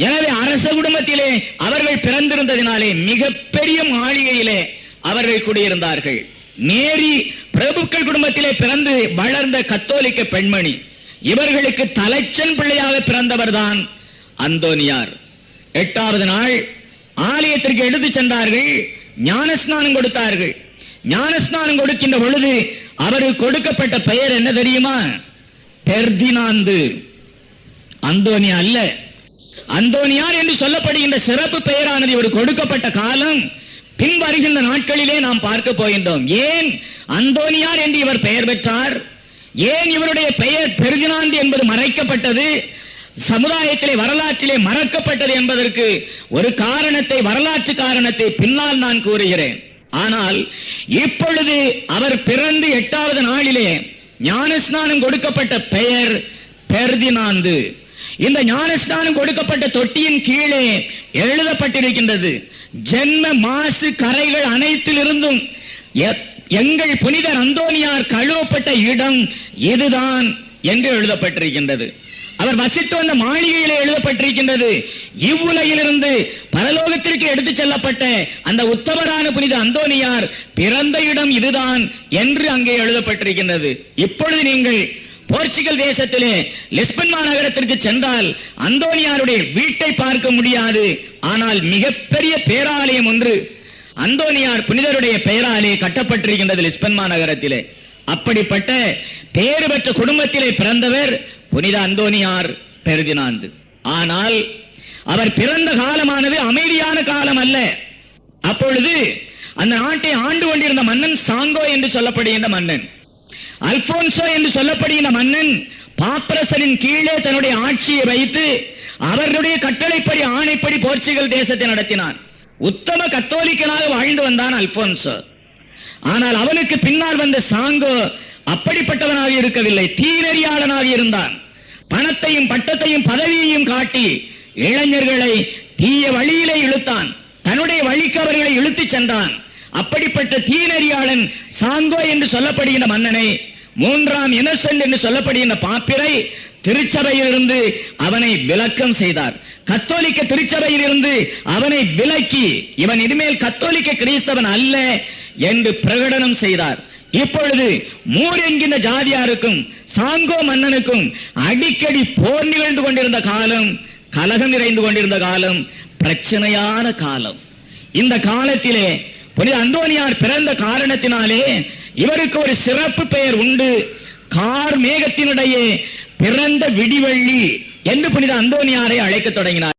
எனவே அரச குடும்பத்திலே அவர்கள் பிறந்திருந்ததினாலே மிகப்பெரிய மாளிகையிலே அவர்கள் குடியிருந்தார்கள். நேரி பிரபுக்கள் குடும்பத்திலே பிறந்து வளர்ந்த கத்தோலிக்க பெண்மணி. இவர்களுக்கு தலைச்சன் பிள்ளையாக பிறந்தவர் தான் அந்தோனியார். 8வது நாள் ஆலயத்திற்கு எடுத்து சென்றார்கள். ஞானஸ்நானம் கொடுத்தார்கள். ஞானஸ்நானம் கொடுக்கின்ற பொழுது அவருக்கு கொடுக்கப்பட்ட பெயர் என்ன தெரியுமா? பெர்தினாந்து. அந்தோனியா அல்ல. அந்தோனியார் என்று சொல்லப்படுகின்ற சிறப்பு பெயரானது இவர் கொடுக்கப்பட்ட காலம் பின் வருகின்ற நாட்களிலே நாம் பார்க்க போகின்றோம். ஏன் அந்தோனியார் என்று இவர் பெயர் பெற்றார்? ஏன் இவருடைய பெயர் பெர்தினாந்து என்பது மறைக்கப்பட்டது, சமுதாயத்திலே வரலாற்றிலே மறக்கப்பட்டது என்பதற்கு ஒரு காரணத்தை, வரலாற்று காரணத்தை பின்னால் நான் கூறுகிறேன். ஆனால் இப்பொழுது அவர் பிறந்து 8வது நாளிலே ஞானஸ்நானம் கொடுக்கப்பட்ட பெயர் பெர்தினாந்து. இந்த ஞானஸ்நானம் கொடுக்கப்பட்ட தொட்டியின் கீழே எழுதப்பட்டிருக்கின்றது, ஜென்ம மாசு கரைகள் அனைத்திலிருந்தும் எங்கள் புனிதர் அந்தோனியார் கழுவப்பட்ட இடம் இதுதான் என்று எழுதப்பட்டிருக்கின்றது. அவர் வசித்து வந்த மாளிகையிலே எழுதப்பட்டிருக்கின்றது, இவ்வுலகிலிருந்து பரலோகத்திற்கு எடுத்துச் செல்லப்பட்ட அந்த உத்தமரான புனித அந்தோனியார் பிறந்த இடம் இதுதான் என்று அங்கே எழுதப்பட்டிருக்கின்றது. இப்பொழுது நீங்கள் போர்ச்சுகல் தேசத்திலே லிஸ்பன் மாநகரத்திற்கு சென்றால் அந்தோனியாருடைய வீட்டை பார்க்க முடியாது. ஆனால் மிகப்பெரிய பேராலயம் ஒன்று அந்தோனியார் புனிதருடைய பெயராலே கட்டப்பட்டிருக்கின்றது லிஸ்பன் மாநகரத்திலே. அப்படிப்பட்ட பேறு பெற்ற குடும்பத்திலே பிறந்தவர் புனித அந்தோனியார் பெர்தினாந்து. ஆனால் அவர் பிறந்த காலமானது அமைதியான காலம் அல்ல. அப்பொழுது அந்த நாட்டை ஆண்டு கொண்டிருந்த மன்னன் சாங்கோ என்று சொல்லப்படுகின்ற மன்னன், அல்போன்சோ என்று சொல்லப்படுகின்ற மன்னன் பாப்பரசரின் கீழே தன்னுடைய ஆட்சியை வைத்து அவர்களுடைய கட்டளைப்படி ஆணைப்படி போர்ச்சுகல் தேசத்தை நடத்தினான். உத்தம கத்தோலிக்கனாக வாழ்ந்து வந்தான் அல்போன்சோ. ஆனால் அவனுக்கு பின்னால் வந்த சாங்கோ அப்படிப்பட்டவனாக இருக்கவில்லை, தீநெறியாளனாக இருந்தான். பணத்தையும் பட்டத்தையும் பதவியையும் காட்டி இளைஞர்களை தீய வழியிலே இழுத்தான், தன்னுடைய வழிக்கு அவர்களை இழுத்துச் சென்றான். அப்படிப்பட்ட தீநெறியாளன் சாங்கோ என்று சொல்லப்படுகின்ற மன்னனை 3ஆம் இன்னசென்ட் என்று சொல்லப்படுகின்ற பாப்பிரை திருச்சபையிலிருந்து அவனை விலக்கம் செய்தார். கத்தோலிக்க திருச்சபையில் இருந்து அவனை விலக்கி இவன் இனிமேல் கத்தோலிக்க கிறிஸ்தவன் அல்ல என்று பிரகடனம் செய்தார். இப்பொழுது மூர் என்கின்ற ஜாதியாருக்கும் சாங்கோ மன்னனுக்கும் அடிக்கடி போர் நிகழ்ந்து கொண்டிருந்த காலம், கலகம் நிறைந்து கொண்டிருந்த காலம், பிரச்சனையான காலம். இந்த காலத்திலே புனித அந்தோனியார் பிறந்த காரணத்தினாலே இவருக்கு ஒரு சிறப்பு பெயர் உண்டு. கார் மேகத்தினுடைய பிறந்த விடிவெள்ளி என்று புனித அந்தோனியாரை அழைக்க தொடங்கினார்.